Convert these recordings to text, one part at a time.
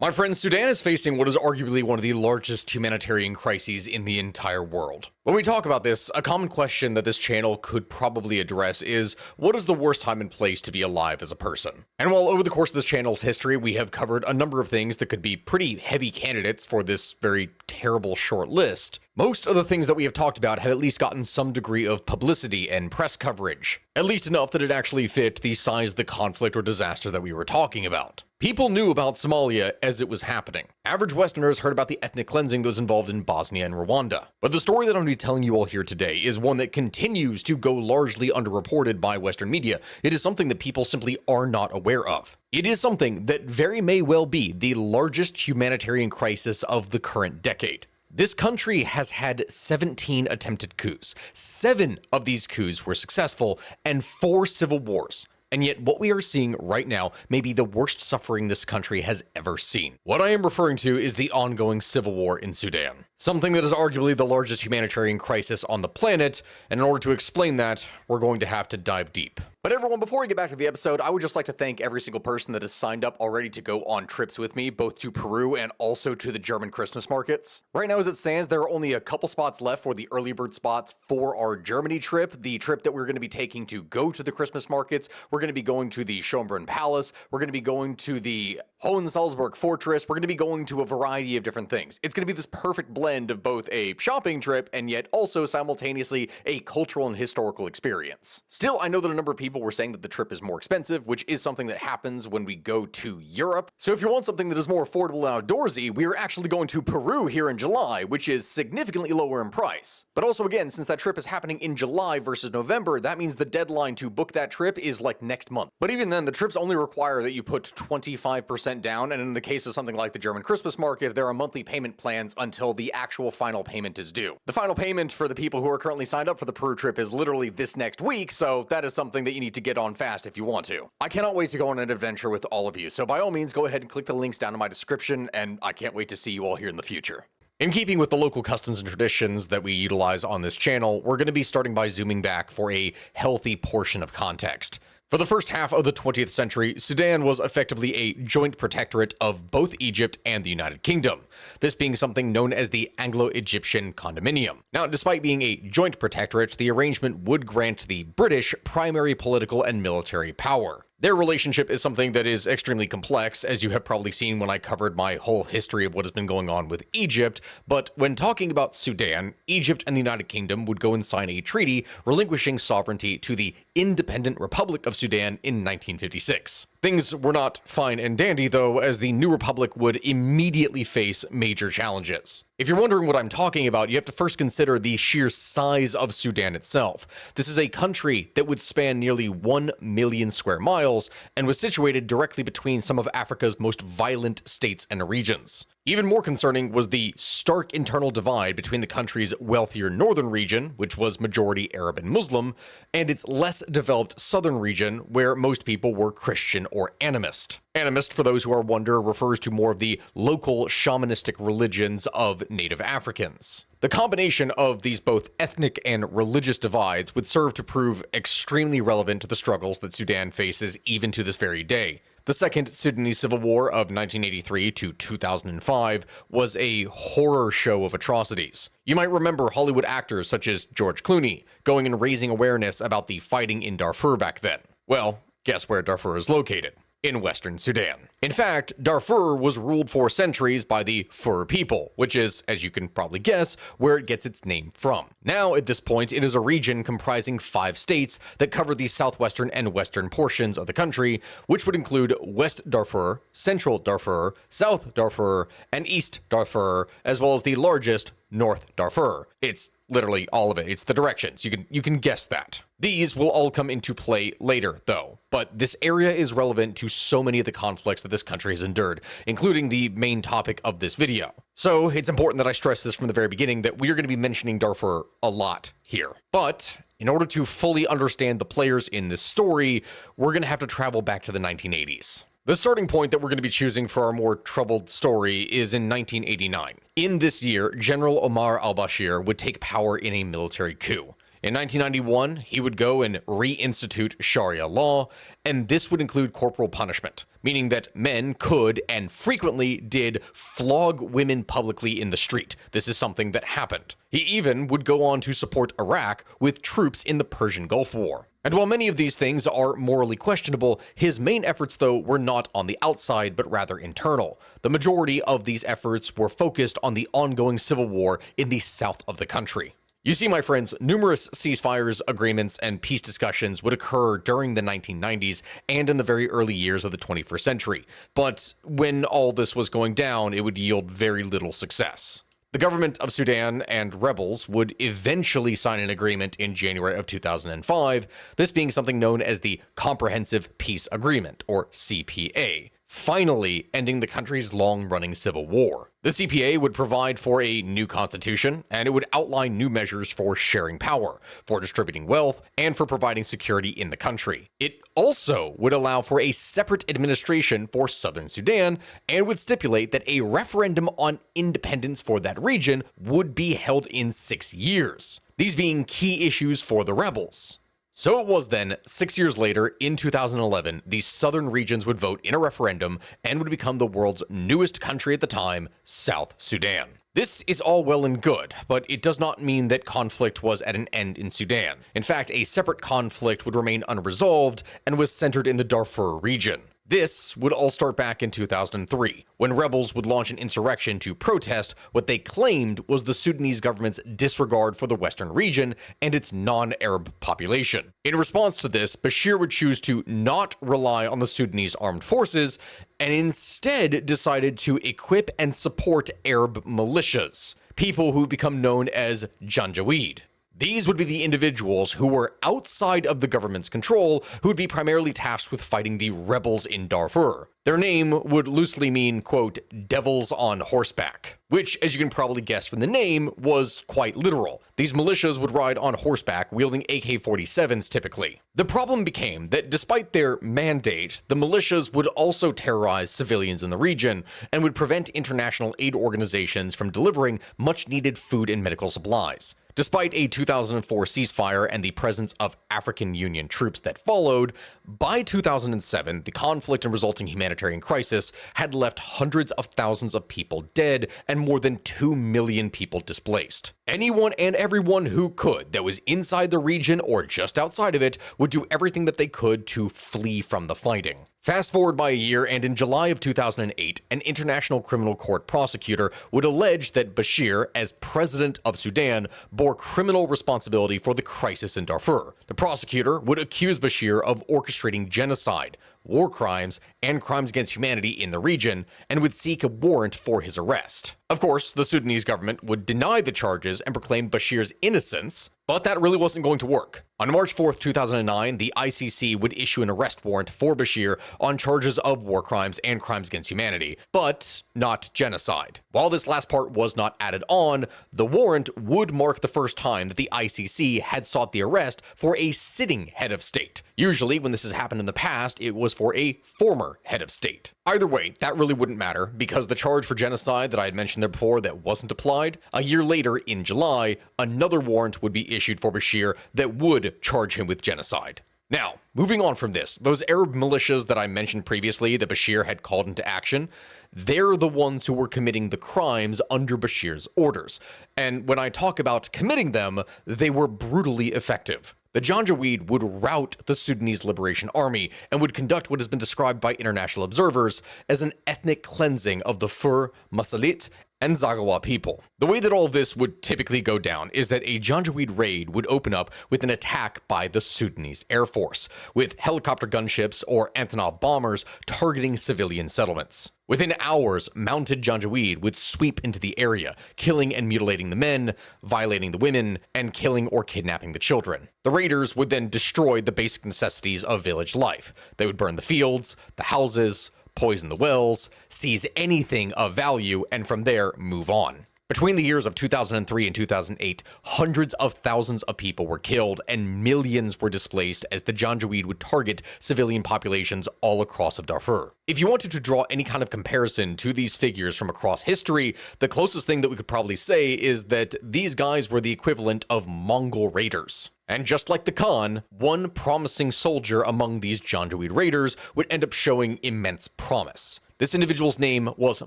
My friends, Sudan is facing what is arguably one of the largest humanitarian crises in the entire world. When we talk about this, a common question that this channel could probably address is, what is the worst time and place to be alive as a person? And while over the course of this channel's history, we have covered a number of things that could be pretty heavy candidates for this very terrible short list, most of the things that we have talked about have at least gotten some degree of publicity and press coverage, at least enough that it actually fit the size of the conflict or disaster that we were talking about. People knew about Somalia as it was happening. Average Westerners heard about the ethnic cleansing that was involved in Bosnia and Rwanda. But the story that I'm going to be telling you all here today is one that continues to go largely underreported by Western media. It is something that people simply are not aware of. It is something that very may well be the largest humanitarian crisis of the current decade. This country has had 17 attempted coups. 7 of these coups were successful, and 4 civil wars. And yet what we are seeing right now may be the worst suffering this country has ever seen. What I am referring to is the ongoing civil war in Sudan, something that is arguably the largest humanitarian crisis on the planet, and in order to explain that, we're going to have to dive deep. But everyone, before we get back to the episode, I would just like to thank every single person that has signed up already to go on trips with me, both to Peru and also to the German Christmas markets. Right now, as it stands, there are only a couple spots left for the early bird spots for our Germany trip, the trip that we're going to be taking to go to the Christmas markets. We're going to be going to the Schönbrunn Palace. We're going to be going to the Hohensalzburg Fortress. We're going to be going to a variety of different things. It's going to be this perfect blend of both a shopping trip and yet also simultaneously a cultural and historical experience. Still, I know that a number of people were saying that the trip is more expensive, which is something that happens when we go to Europe. So if you want something that is more affordable and outdoorsy, we are actually going to Peru here in July, which is significantly lower in price. But also again, since that trip is happening in July versus November, that means the deadline to book that trip is like next month. But even then, the trips only require that you put 25% down, and in the case of something like the German Christmas market, there are monthly payment plans until the actual final payment is due. The final payment for the people who are currently signed up for the Peru trip is literally this next week, so that is something that you need to get on fast if you want to. I cannot wait to go on an adventure with all of you, so by all means, go ahead and click the links down in my description, and I can't wait to see you all here in the future. In keeping with the local customs and traditions that we utilize on this channel, we're going to be starting by zooming back for a healthy portion of context. For the first half of the 20th century, Sudan was effectively a joint protectorate of both Egypt and the United Kingdom, this being something known as the Anglo-Egyptian Condominium. Now, despite being a joint protectorate, the arrangement would grant the British primary political and military power. Their relationship is something that is extremely complex, as you have probably seen when I covered my whole history of what has been going on with Egypt, but when talking about Sudan, Egypt and the United Kingdom would go and sign a treaty relinquishing sovereignty to the Independent Republic of Sudan in 1956. Things were not fine and dandy, though, as the new republic would immediately face major challenges. If you're wondering what I'm talking about, you have to first consider the sheer size of Sudan itself. This is a country that would span nearly 1 million square miles and was situated directly between some of Africa's most violent states and regions. Even more concerning was the stark internal divide between the country's wealthier northern region, which was majority Arab and Muslim, and its less developed southern region, where most people were Christian or animist. Animist, for those who are wonder, refers to more of the local shamanistic religions of native Africans. The combination of these both ethnic and religious divides would serve to prove extremely relevant to the struggles that Sudan faces even to this very day. The Second Sudanese Civil War of 1983 to 2005 was a horror show of atrocities. You might remember Hollywood actors such as George Clooney going and raising awareness about the fighting in Darfur back then. Well, guess where Darfur is located? In Western Sudan. In fact, Darfur was ruled for centuries by the Fur people, which is, as you can probably guess, where it gets its name from. Now, at this point, it is a region comprising 5 states that cover the southwestern and western portions of the country, which would include West Darfur, Central Darfur, South Darfur, and East Darfur, as well as the largest North Darfur. It's literally all of it. It's the directions. You can guess that. These will all come into play later, though. But this area is relevant to so many of the conflicts that this country has endured, including the main topic of this video. So it's important that I stress this from the very beginning that we are going to be mentioning Darfur a lot here. But in order to fully understand the players in this story, we're going to have to travel back to the 1980s. The starting point that we're going to be choosing for our more troubled story is in 1989. In this year, General Omar al-Bashir would take power in a military coup. In 1991, he would go and reinstitute Sharia law, and this would include corporal punishment, meaning that men could and frequently did flog women publicly in the street. This is something that happened. He even would go on to support Iraq with troops in the Persian Gulf War. And while many of these things are morally questionable, his main efforts, though, were not on the outside, but rather internal. The majority of these efforts were focused on the ongoing civil war in the south of the country. You see, my friends, numerous ceasefires, agreements, and peace discussions would occur during the 1990s and in the very early years of the 21st century. But when all this was going down, it would yield very little success. The government of Sudan and rebels would eventually sign an agreement in January of 2005, this being something known as the Comprehensive Peace Agreement, or CPA, finally ending the country's long-running civil war. The CPA would provide for a new constitution, and it would outline new measures for sharing power, for distributing wealth, and for providing security in the country. It also would allow for a separate administration for southern Sudan, and would stipulate that a referendum on independence for that region would be held in 6 years, these being key issues for the rebels. So it was then, 6 years later, in 2011, these southern regions would vote in a referendum and would become the world's newest country at the time, South Sudan. This is all well and good, but it does not mean that conflict was at an end in Sudan. In fact, a separate conflict would remain unresolved and was centered in the Darfur region. This would all start back in 2003, when rebels would launch an insurrection to protest what they claimed was the Sudanese government's disregard for the western region and its non-Arab population. In response to this, Bashir would choose to not rely on the Sudanese Armed Forces and instead decided to equip and support Arab militias, people who would become known as Janjaweed. These would be the individuals who were outside of the government's control, who would be primarily tasked with fighting the rebels in Darfur. Their name would loosely mean, quote, devils on horseback, which, as you can probably guess from the name, was quite literal. These militias would ride on horseback, wielding AK-47s typically. The problem became that despite their mandate, the militias would also terrorize civilians in the region and would prevent international aid organizations from delivering much-needed food and medical supplies. Despite a 2004 ceasefire and the presence of African Union troops that followed, by 2007, the conflict and resulting humanitarian crisis had left hundreds of thousands of people dead and more than 2 million people displaced. Anyone and everyone who could that was inside the region or just outside of it would do everything that they could to flee from the fighting. Fast forward by a year, and in July of 2008, an international criminal court prosecutor would allege that Bashir, as president of Sudan, bore criminal responsibility for the crisis in Darfur. The prosecutor would accuse Bashir of orchestrating genocide, war crimes, and crimes against humanity in the region, and would seek a warrant for his arrest. Of course, the Sudanese government would deny the charges and proclaim Bashir's innocence, but that really wasn't going to work. On March 4th, 2009, the ICC would issue an arrest warrant for Bashir on charges of war crimes and crimes against humanity, but not genocide. While this last part was not added on, the warrant would mark the first time that the ICC had sought the arrest for a sitting head of state. Usually, when this has happened in the past, it was for a former head of state. Either way, that really wouldn't matter, because the charge for genocide that I had mentioned there before that wasn't applied, a year later, in July, another warrant would be issued for Bashir that would charge him with genocide. Now, moving on from this, those Arab militias that I mentioned previously that Bashir had called into action, they're the ones who were committing the crimes under Bashir's orders. And when I talk about committing them, they were brutally effective. The Janjaweed would rout the Sudanese Liberation Army and would conduct what has been described by international observers as an ethnic cleansing of the Fur, Masalit, and Zagawa people. The way that all of this would typically go down is that a Janjaweed raid would open up with an attack by the Sudanese Air Force, with helicopter gunships or Antonov bombers targeting civilian settlements. Within hours, mounted Janjaweed would sweep into the area, killing and mutilating the men, violating the women, and killing or kidnapping the children. The raiders would then destroy the basic necessities of village life. They would burn the fields, the houses, poison the wells, seize anything of value, and from there, move on. Between the years of 2003 and 2008, hundreds of thousands of people were killed and millions were displaced as the Janjaweed would target civilian populations all across of Darfur. If you wanted to draw any kind of comparison to these figures from across history, the closest thing that we could probably say is that these guys were the equivalent of Mongol raiders. And just like the Khan, one promising soldier among these Janjaweed raiders would end up showing immense promise. This individual's name was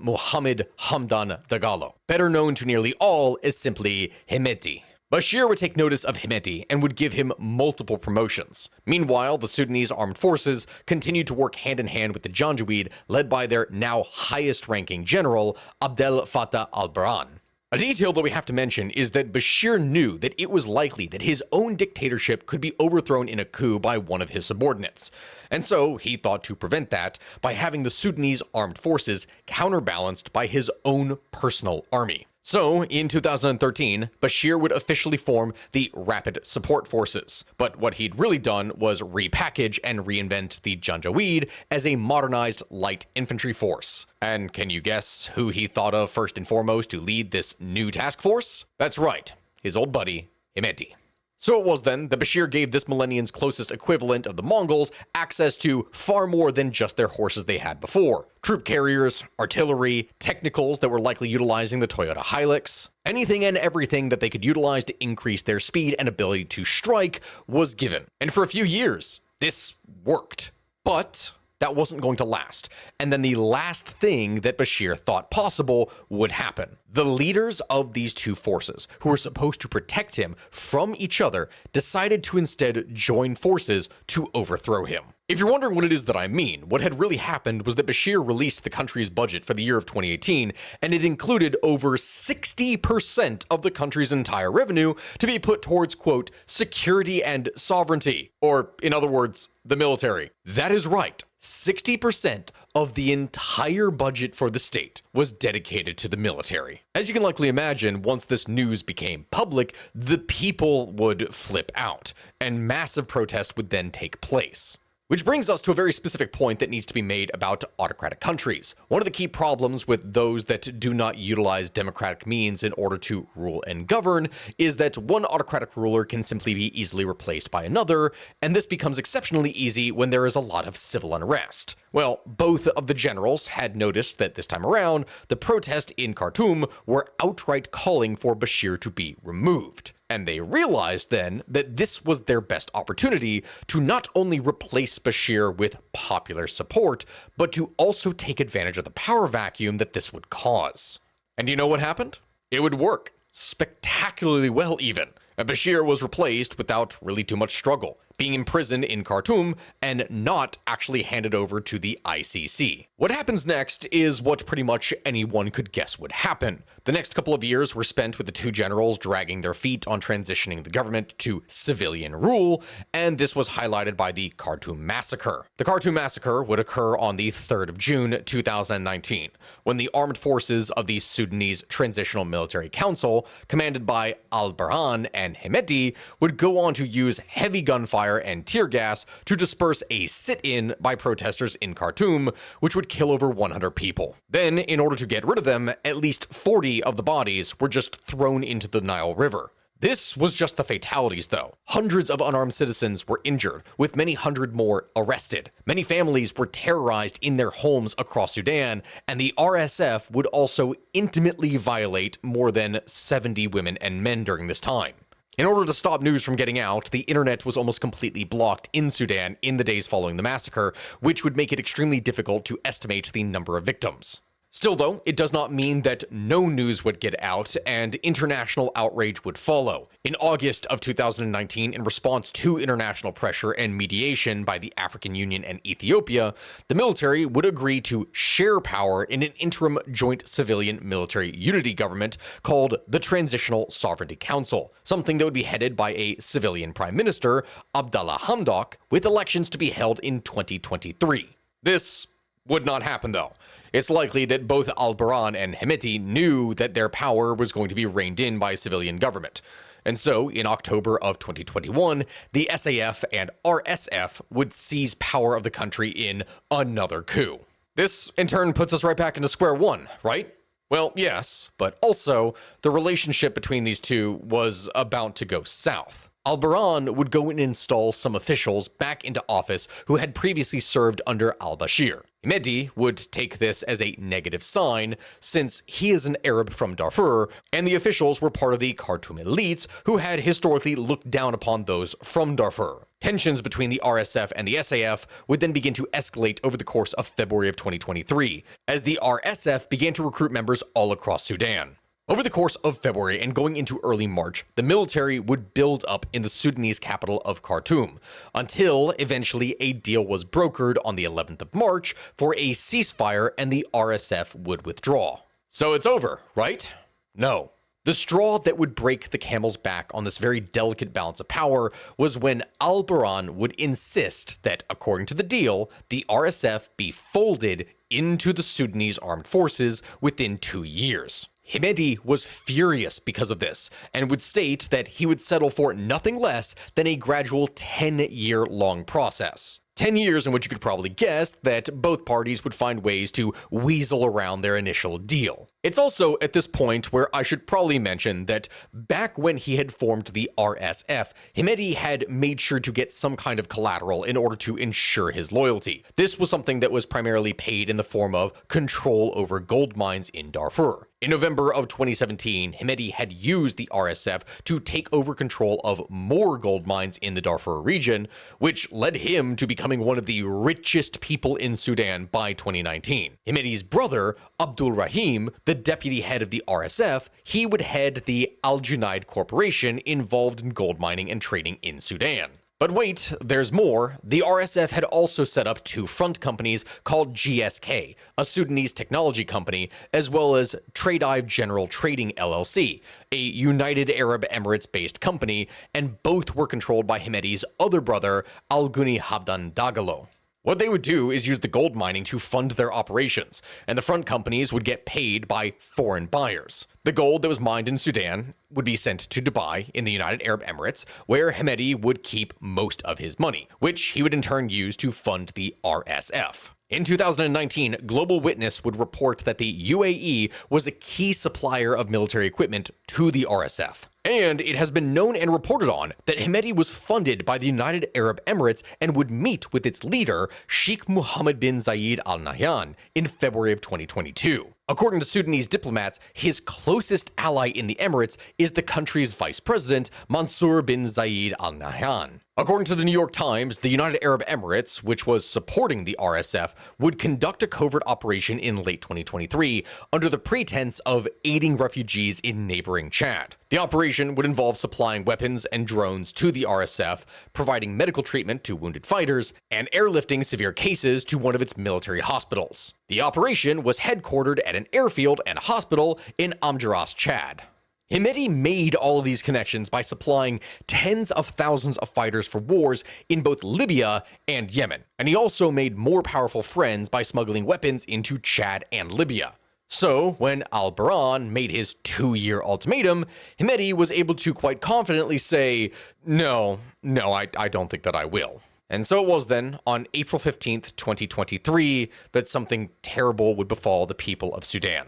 Mohammed Hamdan Dagalo, better known to nearly all as simply Hemedti. Bashir would take notice of Hemedti and would give him multiple promotions. Meanwhile, the Sudanese Armed Forces continued to work hand in hand with the Janjaweed, led by their now highest-ranking general, Abdel Fattah al-Burhan. A detail that we have to mention is that Bashir knew that it was likely that his own dictatorship could be overthrown in a coup by one of his subordinates. And so he thought to prevent that by having the Sudanese Armed Forces counterbalanced by his own personal army. So, in 2013, Bashir would officially form the Rapid Support Forces, but what he'd really done was repackage and reinvent the Janjaweed as a modernized light infantry force. And can you guess who he thought of first and foremost to lead this new task force? That's right, his old buddy, Hemedti. So it was then that Bashir gave this millennium's closest equivalent of the Mongols access to far more than just their horses they had before. Troop carriers, artillery, technicals that were likely utilizing the Toyota Hilux. Anything and everything that they could utilize to increase their speed and ability to strike was given. And for a few years, this worked. But that wasn't going to last. And then the last thing that Bashir thought possible would happen. The leaders of these two forces, who were supposed to protect him from each other, decided to instead join forces to overthrow him. If you're wondering what it is that I mean, what had really happened was that Bashir released the country's budget for the year of 2018, and it included over 60% of the country's entire revenue to be put towards, quote, security and sovereignty, or in other words, the military. That is right. 60% of the entire budget for the state was dedicated to the military. As you can likely imagine, once this news became public, the people would flip out, and massive protest would then take place. Which brings us to a very specific point that needs to be made about autocratic countries. One of the key problems with those that do not utilize democratic means in order to rule and govern is that one autocratic ruler can simply be easily replaced by another, and this becomes exceptionally easy when there is a lot of civil unrest. Well, both of the generals had noticed that this time around, the protests in Khartoum were outright calling for Bashir to be removed. And they realized then that this was their best opportunity to not only replace Bashir with popular support, but to also take advantage of the power vacuum that this would cause. And you know what happened? It would work spectacularly well even. And Bashir was replaced without really too much struggle, being imprisoned in Khartoum and not actually handed over to the ICC. What happens next is what pretty much anyone could guess would happen. The next couple of years were spent with the two generals dragging their feet on transitioning the government to civilian rule, and this was highlighted by the Khartoum Massacre. The Khartoum Massacre would occur on the 3rd of June 2019, when the armed forces of the Sudanese Transitional Military Council, commanded by al-Burhan and Hemedti, would go on to use heavy gunfire and tear gas to disperse a sit-in by protesters in Khartoum, which would kill over 100 people. Then, in order to get rid of them, at least 40 of the bodies were just thrown into the Nile River. This was just the fatalities, though. Hundreds of unarmed citizens were injured, with many hundred more arrested. Many families were terrorized in their homes across Sudan, and the RSF would also intimately violate more than 70 women and men during this time. In order to stop news from getting out, the internet was almost completely blocked in Sudan in the days following the massacre, which would make it extremely difficult to estimate the number of victims. Still, though, it does not mean that no news would get out and international outrage would follow. In August of 2019, in response to international pressure and mediation by the African Union and Ethiopia, the military would agree to share power in an interim joint civilian military unity government called the Transitional Sovereignty Council, something that would be headed by a civilian prime minister, Abdallah Hamdok, with elections to be held in 2023. This would not happen, though. It's likely that both al-Burhan and Hemedti knew that their power was going to be reined in by a civilian government. And so, in October of 2021, the SAF and RSF would seize power of the country in another coup. This, in turn, puts us right back into square one, right? Well, yes, but also, the relationship between these two was about to go south. Al-Burhan would go and install some officials back into office who had previously served under al-Bashir. Hemedti would take this as a negative sign, since he is an Arab from Darfur, and the officials were part of the Khartoum elites who had historically looked down upon those from Darfur. Tensions between the RSF and the SAF would then begin to escalate over the course of February of 2023, as the RSF began to recruit members all across Sudan. Over the course of February and going into early March, the military would build up in the Sudanese capital of Khartoum, until eventually a deal was brokered on the 11th of March for a ceasefire and the RSF would withdraw. So it's over, right? No. The straw that would break the camel's back on this very delicate balance of power was when al-Burhan would insist that, according to the deal, the RSF be folded into the Sudanese Armed Forces within 2 years. Hemedti was furious because of this, and would state that he would settle for nothing less than a gradual 10-year-long process. 10 years in which you could probably guess that both parties would find ways to weasel around their initial deal. It's also at this point where I should probably mention that back when he had formed the RSF, Hemedti had made sure to get some kind of collateral in order to ensure his loyalty. This was something that was primarily paid in the form of control over gold mines in Darfur. In November of 2017, Hemedti had used the RSF to take over control of more gold mines in the Darfur region, which led him to becoming one of the richest people in Sudan by 2019. Hemedti's brother, Abdul Rahim, the deputy head of the RSF, he would head the Al-Junaid Corporation involved in gold mining and trading in Sudan. But wait, there's more. The RSF had also set up 2 front companies called GSK, a Sudanese technology company, as well as Tradive General Trading LLC, a United Arab Emirates-based company, and both were controlled by Hemedti's other brother, Al-Guni Habdan Dagalo. What they would do is use the gold mining to fund their operations, and the front companies would get paid by foreign buyers. The gold that was mined in Sudan would be sent to Dubai in the United Arab Emirates, where Hemedti would keep most of his money, which he would in turn use to fund the RSF. In 2019, Global Witness would report that the UAE was a key supplier of military equipment to the RSF. And it has been known and reported on that Hemedti was funded by the United Arab Emirates and would meet with its leader, Sheikh Mohammed bin Zayed Al Nahyan, in February of 2022. According to Sudanese diplomats, his closest ally in the Emirates is the country's vice president, Mansour bin Zayed Al Nahyan. According to the New York Times, the United Arab Emirates, which was supporting the RSF, would conduct a covert operation in late 2023 under the pretense of aiding refugees in neighboring Chad. The operation would involve supplying weapons and drones to the RSF, providing medical treatment to wounded fighters, and airlifting severe cases to one of its military hospitals. The operation was headquartered at an airfield and a hospital in Amjaras, Chad. Hemedti made all of these connections by supplying tens of thousands of fighters for wars in both Libya and Yemen, and he also made more powerful friends by smuggling weapons into Chad and Libya. So, when al-Burhan made his 2-year ultimatum, Hemedti was able to quite confidently say, no, I don't think that I will. And so it was then, on April 15th, 2023, that something terrible would befall the people of Sudan.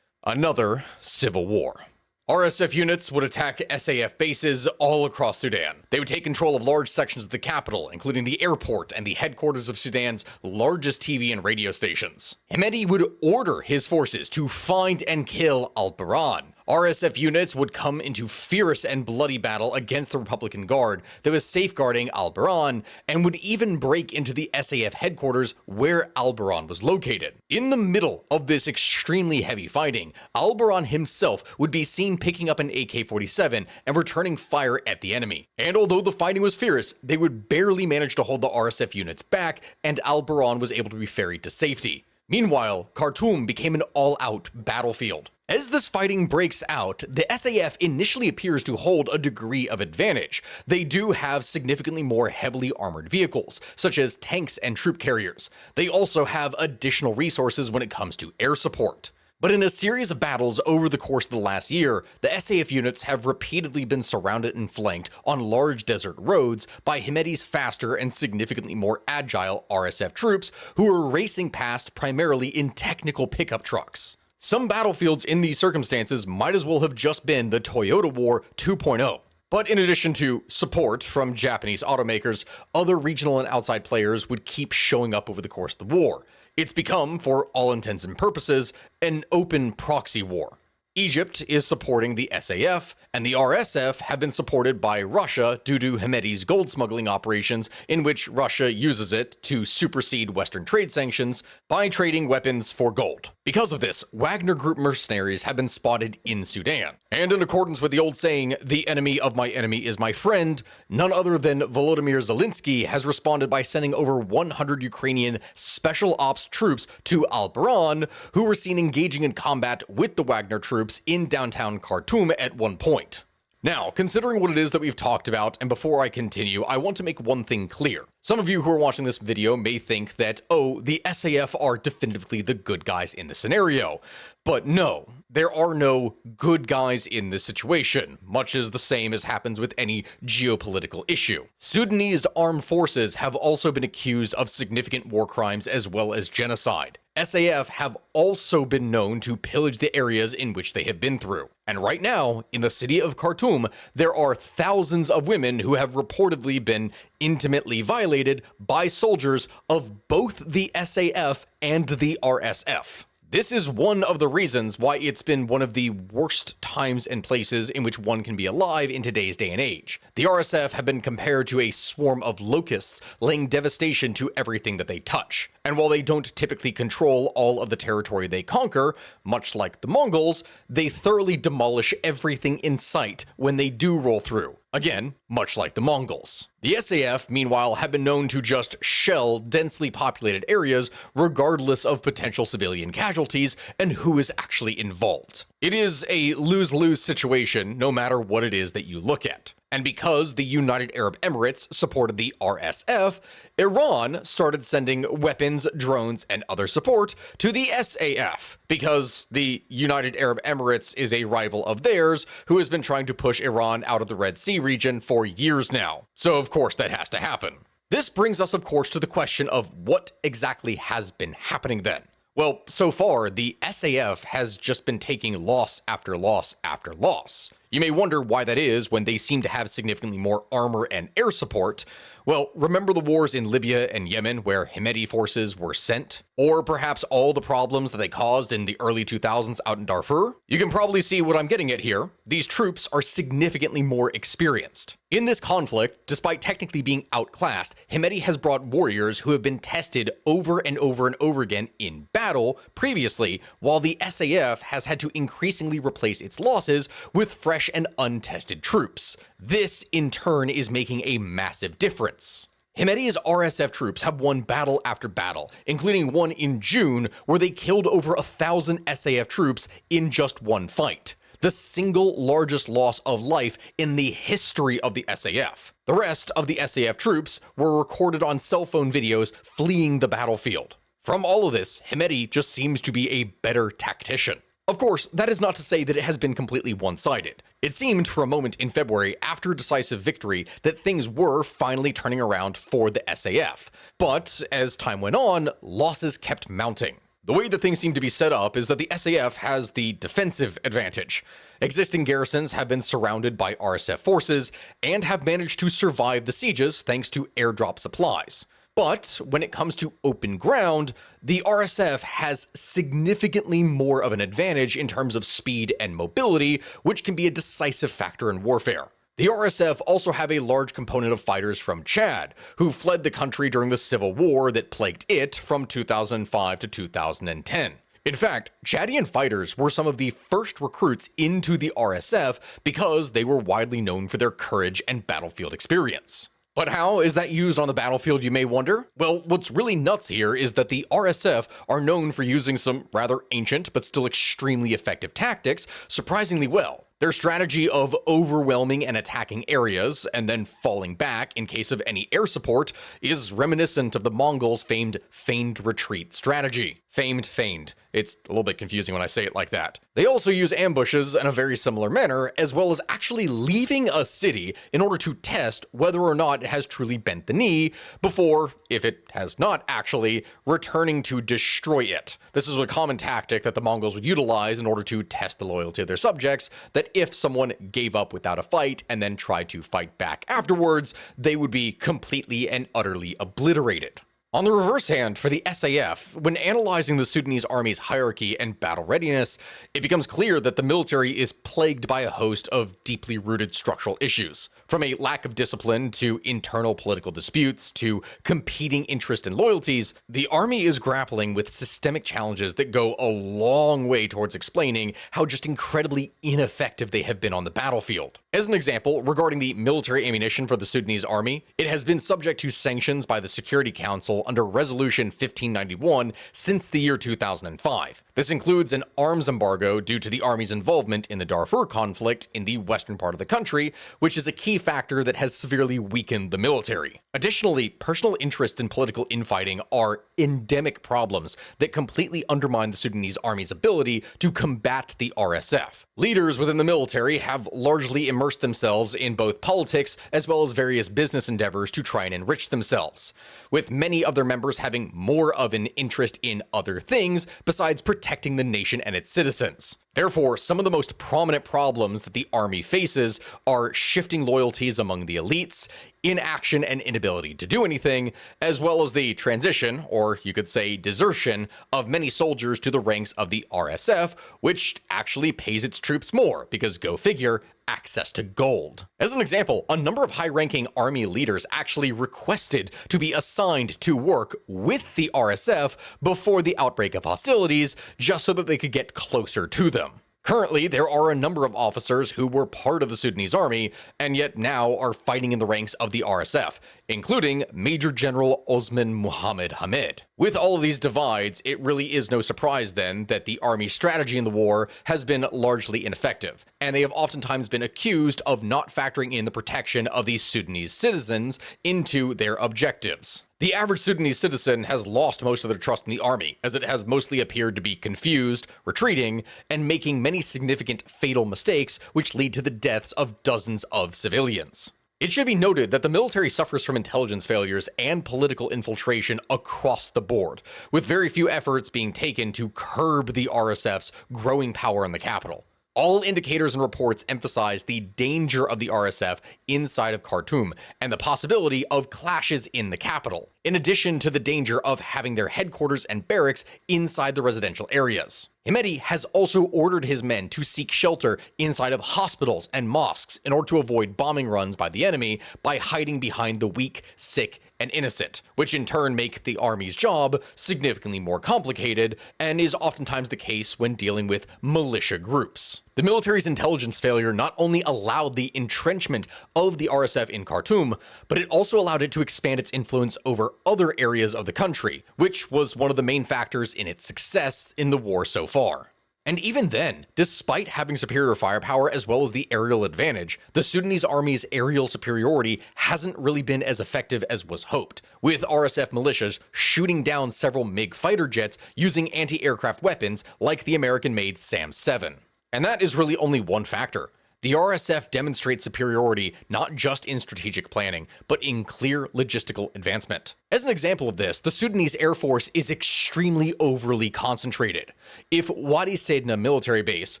Another civil war. RSF units would attack SAF bases all across Sudan. They would take control of large sections of the capital, including the airport and the headquarters of Sudan's largest TV and radio stations. Hemedti would order his forces to find and kill al-Burhan. RSF units would come into fierce and bloody battle against the Republican Guard that was safeguarding al-Burhan, and would even break into the SAF headquarters where al-Burhan was located. In the middle of this extremely heavy fighting, al-Burhan himself would be seen picking up an AK-47 and returning fire at the enemy. And although the fighting was fierce, they would barely manage to hold the RSF units back, and al-Burhan was able to be ferried to safety. Meanwhile, Khartoum became an all-out battlefield. As this fighting breaks out, the SAF initially appears to hold a degree of advantage. They do have significantly more heavily armored vehicles, such as tanks and troop carriers. They also have additional resources when it comes to air support. But in a series of battles over the course of the last year, the SAF units have repeatedly been surrounded and flanked on large desert roads by Hemedti's faster and significantly more agile RSF troops who are racing past primarily in technical pickup trucks. Some battlefields in these circumstances might as well have just been the Toyota War 2.0. But in addition to support from Japanese automakers, other regional and outside players would keep showing up over the course of the war. It's become, for all intents and purposes, an open proxy war. Egypt is supporting the SAF, and the RSF have been supported by Russia due to Hemedti's gold smuggling operations, in which Russia uses it to supersede Western trade sanctions by trading weapons for gold. Because of this, Wagner Group mercenaries have been spotted in Sudan. And in accordance with the old saying, the enemy of my enemy is my friend, none other than Volodymyr Zelensky has responded by sending over 100 Ukrainian special ops troops to al-Burhan, who were seen engaging in combat with the Wagner troops in downtown Khartoum at one point. Now, considering what it is that we've talked about, and before I continue, I want to make one thing clear. Some of you who are watching this video may think that, oh, the SAF are definitively the good guys in the scenario. But no, there are no good guys in this situation, much as the same as happens with any geopolitical issue. Sudanese armed forces have also been accused of significant war crimes as well as genocide. SAF have also been known to pillage the areas in which they have been through. And right now, in the city of Khartoum, there are thousands of women who have reportedly been intimately violated by soldiers of both the SAF and the RSF. This is one of the reasons why it's been one of the worst times and places in which one can be alive in today's day and age. The RSF have been compared to a swarm of locusts, laying devastation to everything that they touch. And while they don't typically control all of the territory they conquer, much like the Mongols, they thoroughly demolish everything in sight when they do roll through. Again, much like the Mongols. The SAF, meanwhile, have been known to just shell densely populated areas regardless of potential civilian casualties and who is actually involved. It is a lose-lose situation no matter what it is that you look at. And because the United Arab Emirates supported the RSF, Iran started sending weapons, drones, and other support to the SAF, because the United Arab Emirates is a rival of theirs who has been trying to push Iran out of the Red Sea region for years now. So of course that has to happen. This brings us of course to the question of what exactly has been happening then. Well, so far, the SAF has just been taking loss after loss after loss. You may wonder why that is when they seem to have significantly more armor and air support. Well, remember the wars in Libya and Yemen where Hemedti forces were sent? Or perhaps all the problems that they caused in the early 2000s out in Darfur? You can probably see what I'm getting at here. These troops are significantly more experienced. In this conflict, despite technically being outclassed, Hemedti has brought warriors who have been tested over and over and over again in battle previously, while the SAF has had to increasingly replace its losses with fresh and untested troops. This, in turn, is making a massive difference. Hemedti's RSF troops have won battle after battle, including one in June where they killed over 1,000 SAF troops in just one fight. The single largest loss of life in the history of the SAF. The rest of the SAF troops were recorded on cell phone videos fleeing the battlefield. From all of this, Hemedti just seems to be a better tactician. Of course, that is not to say that it has been completely one-sided. It seemed for a moment in February, after a decisive victory, that things were finally turning around for the SAF. But as time went on, losses kept mounting. The way that things seem to be set up is that the SAF has the defensive advantage. Existing garrisons have been surrounded by RSF forces and have managed to survive the sieges thanks to airdrop supplies. But when it comes to open ground, the RSF has significantly more of an advantage in terms of speed and mobility, which can be a decisive factor in warfare. The RSF also have a large component of fighters from Chad, who fled the country during the civil war that plagued it from 2005 to 2010. In fact, Chadian fighters were some of the first recruits into the RSF because they were widely known for their courage and battlefield experience. But how is that used on the battlefield, you may wonder? Well, what's really nuts here is that the RSF are known for using some rather ancient but still extremely effective tactics surprisingly well. Their strategy of overwhelming and attacking areas and then falling back in case of any air support is reminiscent of the Mongols' famed feigned retreat strategy. Feigned. It's a little bit confusing when I say it like that. They also use ambushes in a very similar manner, as well as actually leaving a city in order to test whether or not it has truly bent the knee before, if it has not actually, returning to destroy it. This is a common tactic that the Mongols would utilize in order to test the loyalty of their subjects, that if someone gave up without a fight and then tried to fight back afterwards, they would be completely and utterly obliterated. On the reverse hand, for the SAF, when analyzing the Sudanese army's hierarchy and battle readiness, it becomes clear that the military is plagued by a host of deeply rooted structural issues. From a lack of discipline to internal political disputes to competing interests and loyalties, the army is grappling with systemic challenges that go a long way towards explaining how just incredibly ineffective they have been on the battlefield. As an example, regarding the military ammunition for the Sudanese army, it has been subject to sanctions by the Security Council under Resolution 1591 since the year 2005. This includes an arms embargo due to the army's involvement in the Darfur conflict in the western part of the country, which is a key factor that has severely weakened the military. Additionally, personal interests in political infighting are endemic problems that completely undermine the Sudanese army's ability to combat the RSF. Leaders within the military have largely immersed themselves in both politics as well as various business endeavors to try and enrich themselves, with many of their members having more of an interest in other things besides protecting the nation and its citizens. Therefore, some of the most prominent problems that the army faces are shifting loyalties among the elites, inaction and inability to do anything, as well as the transition, or you could say desertion, of many soldiers to the ranks of the RSF, which actually pays its troops more, because go figure, access to gold. As an example, a number of high-ranking army leaders actually requested to be assigned to work with the RSF before the outbreak of hostilities, just so that they could get closer to them. Currently, there are a number of officers who were part of the Sudanese army, and yet now are fighting in the ranks of the RSF, including Major General Osman Mohammed Hamid. With all of these divides, it really is no surprise then that the army's strategy in the war has been largely ineffective, and they have oftentimes been accused of not factoring in the protection of these Sudanese citizens into their objectives. The average Sudanese citizen has lost most of their trust in the army, as it has mostly appeared to be confused, retreating, and making many significant fatal mistakes which lead to the deaths of dozens of civilians. It should be noted that the military suffers from intelligence failures and political infiltration across the board, with very few efforts being taken to curb the RSF's growing power in the capital. All indicators and reports emphasize the danger of the RSF inside of Khartoum and the possibility of clashes in the capital, in addition to the danger of having their headquarters and barracks inside the residential areas. Hemedti has also ordered his men to seek shelter inside of hospitals and mosques in order to avoid bombing runs by the enemy by hiding behind the weak, sick, and innocent, which in turn make the army's job significantly more complicated, and is oftentimes the case when dealing with militia groups. The military's intelligence failure not only allowed the entrenchment of the RSF in Khartoum, but it also allowed it to expand its influence over other areas of the country, which was one of the main factors in its success in the war so far. And even then, despite having superior firepower as well as the aerial advantage, the Sudanese army's aerial superiority hasn't really been as effective as was hoped, with RSF militias shooting down several MiG fighter jets using anti-aircraft weapons like the American-made SAM-7. And that is really only one factor. The RSF demonstrates superiority not just in strategic planning, but in clear logistical advancement. As an example of this, the Sudanese Air Force is extremely overly concentrated. If Wadi Sedna military base,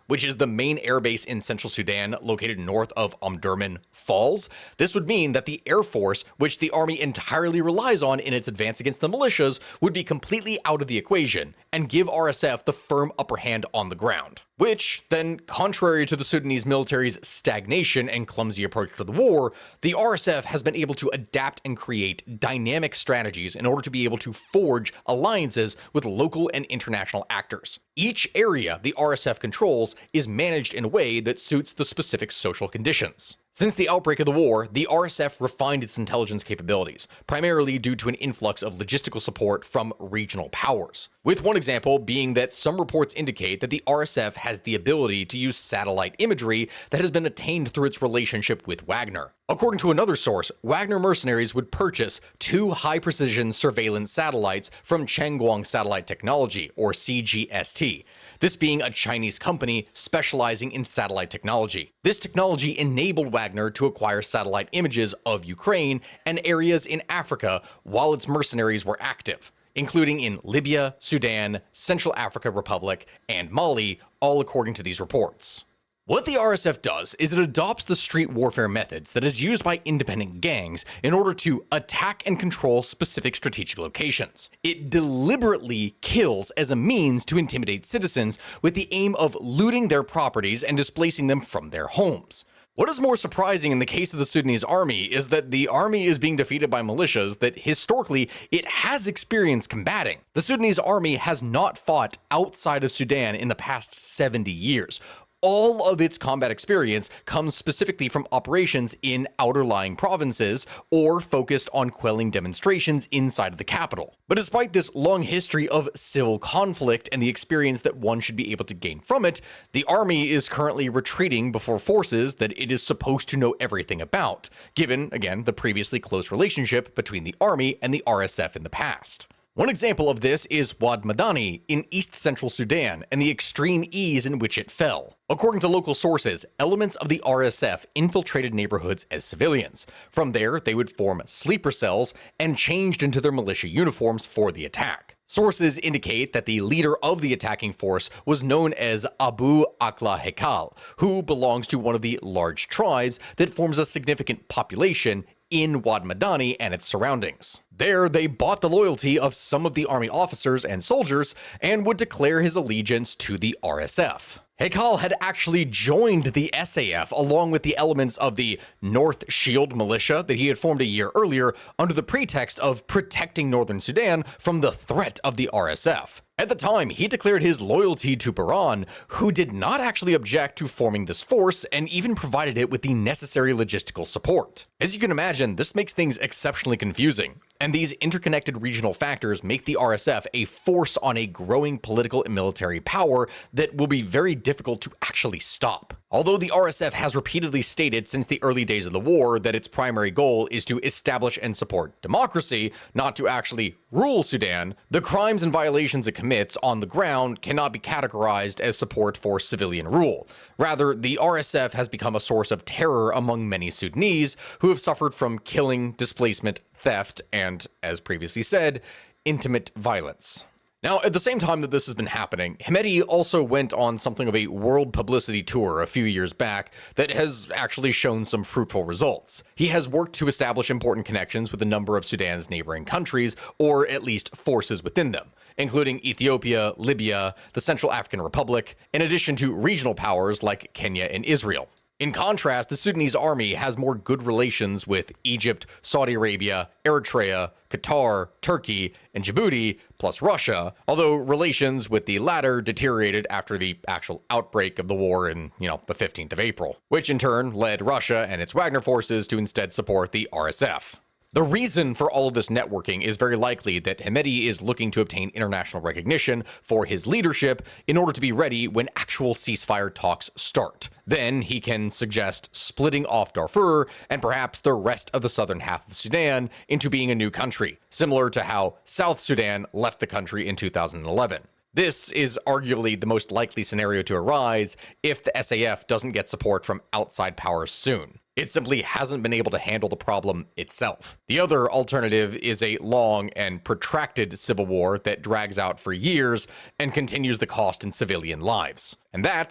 which is the main air base in central Sudan located north of Omdurman, falls, this would mean that the Air Force, which the army entirely relies on in its advance against the militias, would be completely out of the equation and give RSF the firm upper hand on the ground. Which, then, contrary to the Sudanese military's stagnation and clumsy approach to the war, the RSF has been able to adapt and create dynamic strategies in order to be able to forge alliances with local and international actors. Each area the RSF controls is managed in a way that suits the specific social conditions. Since the outbreak of the war, the RSF refined its intelligence capabilities, primarily due to an influx of logistical support from regional powers. With one example being that some reports indicate that the RSF has the ability to use satellite imagery that has been attained through its relationship with Wagner. According to another source, Wagner mercenaries would purchase 2 high-precision surveillance satellites from Changguang Satellite Technology, or CGST. This being a Chinese company specializing in satellite technology. This technology enabled Wagner to acquire satellite images of Ukraine and areas in Africa while its mercenaries were active, including in Libya, Sudan, Central African Republic, and Mali, all according to these reports. What the RSF does is it adopts the street warfare methods that is used by independent gangs in order to attack and control specific strategic locations. It deliberately kills as a means to intimidate citizens with the aim of looting their properties and displacing them from their homes. What is more surprising in the case of the Sudanese army is that the army is being defeated by militias that historically it has experience combating. The Sudanese army has not fought outside of Sudan in the past 70 years. All of its combat experience comes specifically from operations in outer-lying provinces or focused on quelling demonstrations inside of the capital. But despite this long history of civil conflict and the experience that one should be able to gain from it, the army is currently retreating before forces that it is supposed to know everything about, given, again, the previously close relationship between the army and the RSF in the past. One example of this is Wad Madani in east-central Sudan and the extreme ease in which it fell. According to local sources, elements of the RSF infiltrated neighborhoods as civilians. From there, they would form sleeper cells and changed into their militia uniforms for the attack. Sources indicate that the leader of the attacking force was known as Abu Akla Hekal, who belongs to one of the large tribes that forms a significant population in Wad Madani and its surroundings. There, they bought the loyalty of some of the army officers and soldiers and would declare his allegiance to the RSF. Hekal had actually joined the SAF along with the elements of the North Shield militia that he had formed a year earlier under the pretext of protecting northern Sudan from the threat of the RSF. At the time, he declared his loyalty to Burhan, who did not actually object to forming this force and even provided it with the necessary logistical support. As you can imagine, this makes things exceptionally confusing, and these interconnected regional factors make the RSF a force on a growing political and military power that will be very difficult to actually stop. Although the RSF has repeatedly stated since the early days of the war that its primary goal is to establish and support democracy, not to actually rule Sudan, the crimes and violations it commits on the ground cannot be categorized as support for civilian rule. Rather, the RSF has become a source of terror among many Sudanese who have suffered from killing, displacement, theft, and, as previously said, intimate violence. Now, at the same time that this has been happening, Hemedti also went on something of a world publicity tour a few years back that has actually shown some fruitful results. He has worked to establish important connections with a number of Sudan's neighboring countries, or at least forces within them, including Ethiopia, Libya, the Central African Republic, in addition to regional powers like Kenya and Israel. In contrast, the Sudanese army has more good relations with Egypt, Saudi Arabia, Eritrea, Qatar, Turkey, and Djibouti, plus Russia, although relations with the latter deteriorated after the actual outbreak of the war in, the 15th of April, which in turn led Russia and its Wagner forces to instead support the RSF. The reason for all of this networking is very likely that Hemedti is looking to obtain international recognition for his leadership in order to be ready when actual ceasefire talks start. Then he can suggest splitting off Darfur and perhaps the rest of the southern half of Sudan into being a new country, similar to how South Sudan left the country in 2011. This is arguably the most likely scenario to arise if the SAF doesn't get support from outside powers soon. It simply hasn't been able to handle the problem itself. The other alternative is a long and protracted civil war that drags out for years and continues the cost in civilian lives. And that,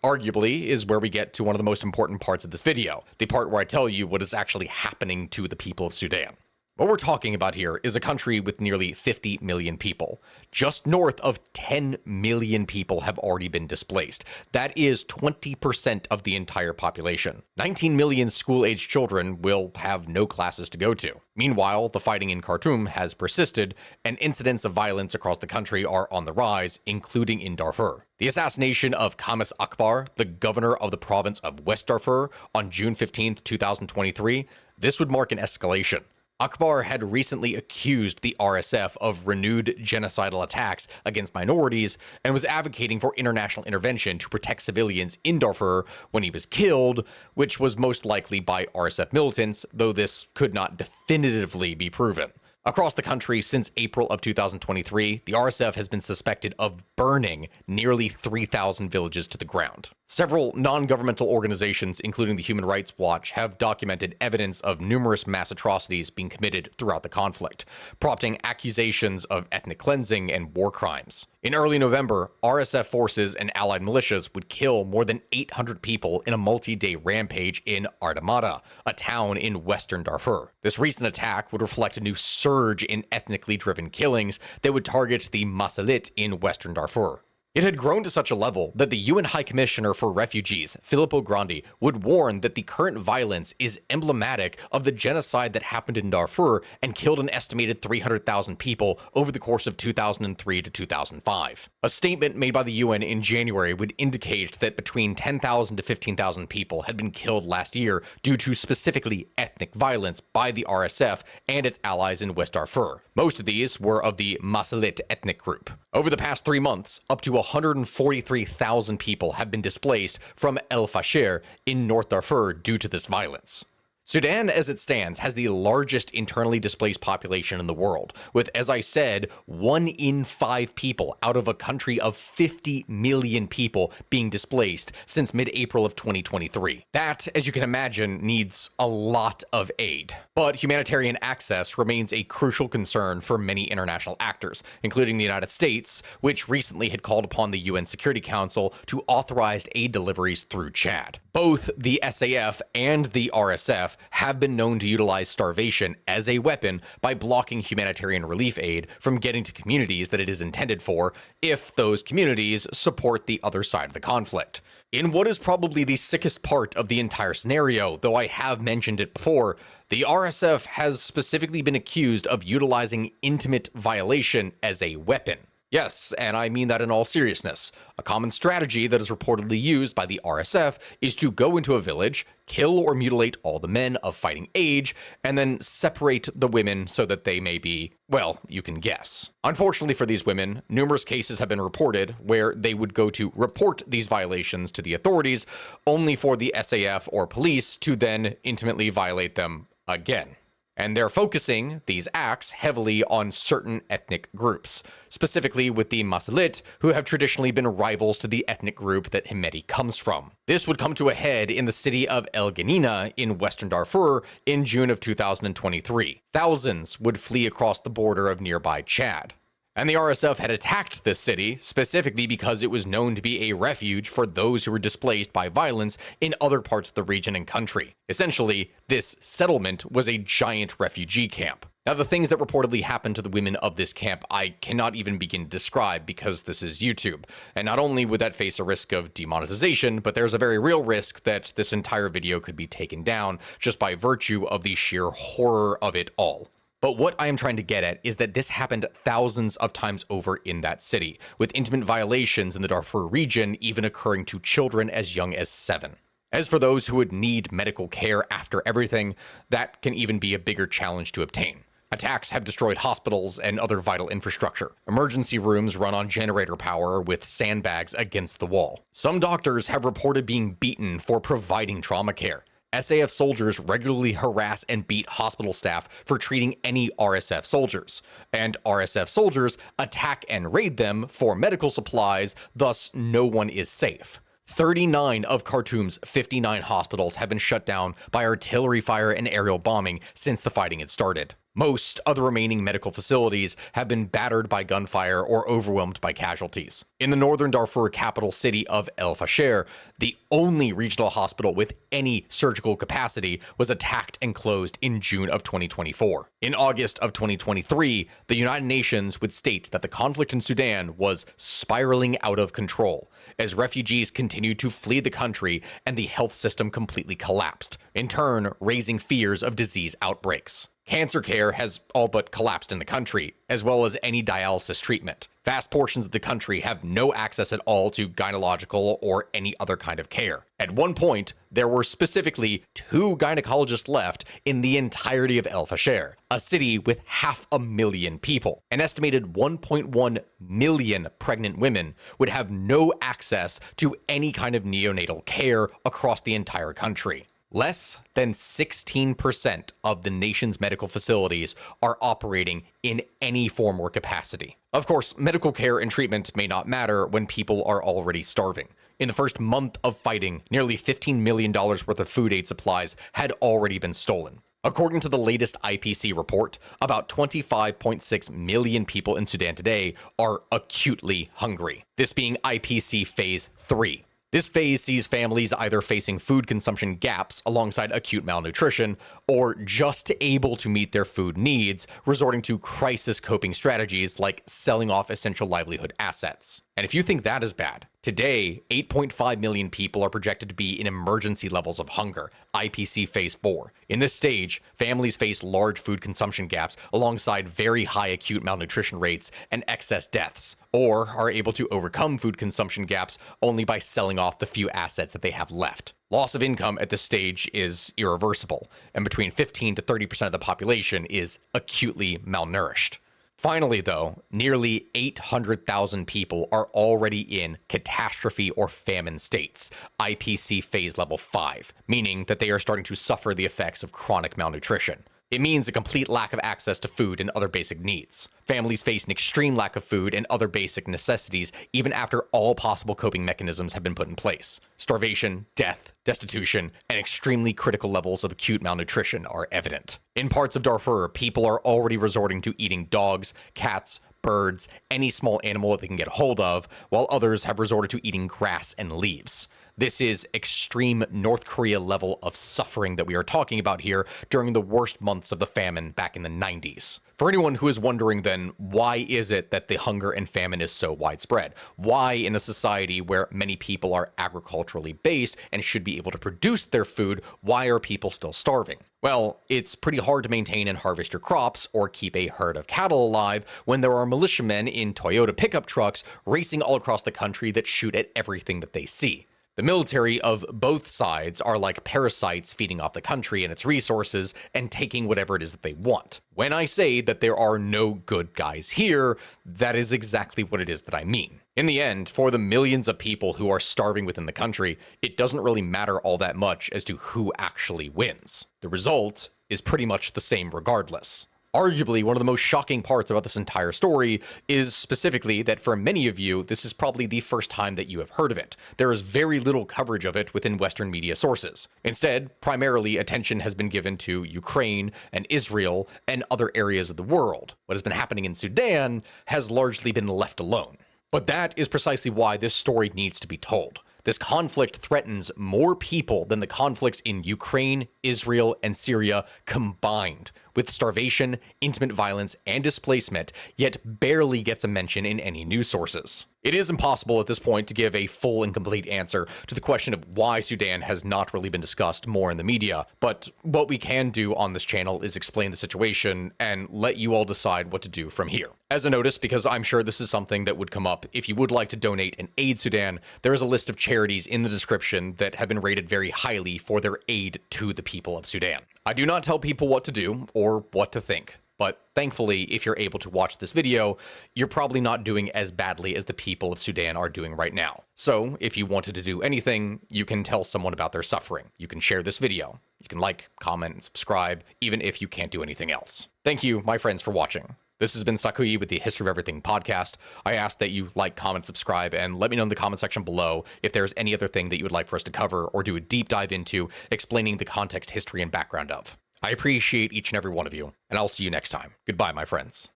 arguably, is where we get to one of the most important parts of this video, the part where I tell you what is actually happening to the people of Sudan. What we're talking about here is a country with nearly 50 million people. Just north of 10 million people have already been displaced. That is 20% of the entire population. 19 million school-aged children will have no classes to go to. Meanwhile, the fighting in Khartoum has persisted, and incidents of violence across the country are on the rise, including in Darfur. The assassination of Khamis Akbar, the governor of the province of West Darfur, on June 15, 2023, this would mark an escalation. Akbar had recently accused the RSF of renewed genocidal attacks against minorities and was advocating for international intervention to protect civilians in Darfur when he was killed, which was most likely by RSF militants, though this could not definitively be proven. Across the country since April of 2023, the RSF has been suspected of burning nearly 3,000 villages to the ground. Several non-governmental organizations, including the Human Rights Watch, have documented evidence of numerous mass atrocities being committed throughout the conflict, prompting accusations of ethnic cleansing and war crimes. In early November, RSF forces and allied militias would kill more than 800 people in a multi-day rampage in Ardamada, a town in western Darfur. This recent attack would reflect a new surge in ethnically driven killings that would target the Masalit in western Darfur. It had grown to such a level that the UN High Commissioner for Refugees, Filippo Grandi, would warn that the current violence is emblematic of the genocide that happened in Darfur and killed an estimated 300,000 people over the course of 2003 to 2005. A statement made by the UN in January would indicate that between 10,000 to 15,000 people had been killed last year due to specifically ethnic violence by the RSF and its allies in West Darfur. Most of these were of the Masalit ethnic group. Over the past 3 months, up to 143,000 people have been displaced from al-Bashir in North Darfur due to this violence. Sudan, as it stands, has the largest internally displaced population in the world, with, as I said, 1 in 5 people out of a country of 50 million people being displaced since mid-April of 2023. That, as you can imagine, needs a lot of aid. But humanitarian access remains a crucial concern for many international actors, including the United States, which recently had called upon the UN Security Council to authorize aid deliveries through Chad. Both the SAF and the RSF have been known to utilize starvation as a weapon by blocking humanitarian relief aid from getting to communities that it is intended for if those communities support the other side of the conflict. In what is probably the sickest part of the entire scenario, though I have mentioned it before, the RSF has specifically been accused of utilizing intimate violation as a weapon. Yes, and I mean that in all seriousness. A common strategy that is reportedly used by the RSF is to go into a village, kill or mutilate all the men of fighting age, and then separate the women so that they may be, well, you can guess. Unfortunately for these women, numerous cases have been reported where they would go to report these violations to the authorities, only for the SAF or police to then intimately violate them again. And they're focusing these acts heavily on certain ethnic groups, specifically with the Masalit, who have traditionally been rivals to the ethnic group that Hemedti comes from. This would come to a head in the city of El Geneina in western Darfur in June of 2023. Thousands would flee across the border of nearby Chad. And the RSF had attacked this city specifically because it was known to be a refuge for those who were displaced by violence in other parts of the region and country. Essentially, this settlement was a giant refugee camp. Now, the things that reportedly happened to the women of this camp, I cannot even begin to describe because this is YouTube. And not only would that face a risk of demonetization, but there's a very real risk that this entire video could be taken down just by virtue of the sheer horror of it all. But what I am trying to get at is that this happened thousands of times over in that city, with intimate violations in the Darfur region even occurring to children as young as 7. As for those who would need medical care after everything, that can even be a bigger challenge to obtain. Attacks have destroyed hospitals and other vital infrastructure. Emergency rooms run on generator power with sandbags against the wall. Some doctors have reported being beaten for providing trauma care. SAF soldiers regularly harass and beat hospital staff for treating any RSF soldiers, and RSF soldiers attack and raid them for medical supplies, thus no one is safe. 39 of Khartoum's 59 hospitals have been shut down by artillery fire and aerial bombing since the fighting had started. Most of the remaining medical facilities have been battered by gunfire or overwhelmed by casualties. In the northern Darfur capital city of al-Bashir, the only regional hospital with any surgical capacity was attacked and closed in June of 2024. In August of 2023, the United Nations would state that the conflict in Sudan was spiraling out of control as refugees continued to flee the country and the health system completely collapsed, in turn raising fears of disease outbreaks. Cancer care has all but collapsed in the country, as well as any dialysis treatment. Vast portions of the country have no access at all to gynecological or any other kind of care. At one point, there were specifically 2 gynecologists left in the entirety of al-Bashir, a city with 500,000 people. An estimated 1.1 million pregnant women would have no access to any kind of neonatal care across the entire country. Less than 16% of the nation's medical facilities are operating in any form or capacity. Of course, medical care and treatment may not matter when people are already starving. In the first month of fighting, nearly $15 million worth of food aid supplies had already been stolen. According to the latest IPC report, about 25.6 million people in Sudan today are acutely hungry, this being IPC Phase 3. This phase sees families either facing food consumption gaps alongside acute malnutrition, or just able to meet their food needs, resorting to crisis coping strategies like selling off essential livelihood assets. And if you think that is bad, today, 8.5 million people are projected to be in emergency levels of hunger, IPC Phase 4. In this stage, families face large food consumption gaps alongside very high acute malnutrition rates and excess deaths, or are able to overcome food consumption gaps only by selling off the few assets that they have left. Loss of income at this stage is irreversible, and between 15 to 30% of the population is acutely malnourished. Finally, though, nearly 800,000 people are already in catastrophe or famine states, IPC Phase Level 5, meaning that they are starting to suffer the effects of chronic malnutrition. It means a complete lack of access to food and other basic needs. Families face an extreme lack of food and other basic necessities even after all possible coping mechanisms have been put in place. Starvation, death, destitution, and extremely critical levels of acute malnutrition are evident. In parts of Darfur, people are already resorting to eating dogs, cats, birds, any small animal that they can get hold of, while others have resorted to eating grass and leaves. This is extreme North Korea level of suffering that we are talking about here during the worst months of the famine back in the 90s. For anyone who is wondering then, why is it that the hunger and famine is so widespread? Why in a society where many people are agriculturally based and should be able to produce their food, why are people still starving? Well, it's pretty hard to maintain and harvest your crops or keep a herd of cattle alive when there are militiamen in Toyota pickup trucks racing all across the country that shoot at everything that they see. The military of both sides are like parasites feeding off the country and its resources and taking whatever it is that they want. When I say that there are no good guys here, that is exactly what it is that I mean. In the end, for the millions of people who are starving within the country, it doesn't really matter all that much as to who actually wins. The result is pretty much the same regardless. Arguably, one of the most shocking parts about this entire story is specifically that for many of you, this is probably the first time that you have heard of it. There is very little coverage of it within Western media sources. Instead, primarily attention has been given to Ukraine and Israel and other areas of the world. What has been happening in Sudan has largely been left alone. But that is precisely why this story needs to be told. This conflict threatens more people than the conflicts in Ukraine, Israel, and Syria combined, with starvation, intimate violence, and displacement, yet barely gets a mention in any news sources. It is impossible at this point to give a full and complete answer to the question of why Sudan has not really been discussed more in the media, but what we can do on this channel is explain the situation and let you all decide what to do from here. As a notice, because I'm sure this is something that would come up, if you would like to donate and aid Sudan, there is a list of charities in the description that have been rated very highly for their aid to the people of Sudan. I do not tell people what to do or what to think, but thankfully, if you're able to watch this video, you're probably not doing as badly as the people of Sudan are doing right now. So if you wanted to do anything, you can tell someone about their suffering. You can share this video. You can like, comment, and subscribe, even if you can't do anything else. Thank you, my friends, for watching. This has been Sakuyi with the History of Everything podcast. I ask that you like, comment, subscribe, and let me know in the comment section below if there's any other thing that you would like for us to cover or do a deep dive into explaining the context, history, and background of. I appreciate each and every one of you, and I'll see you next time. Goodbye, my friends.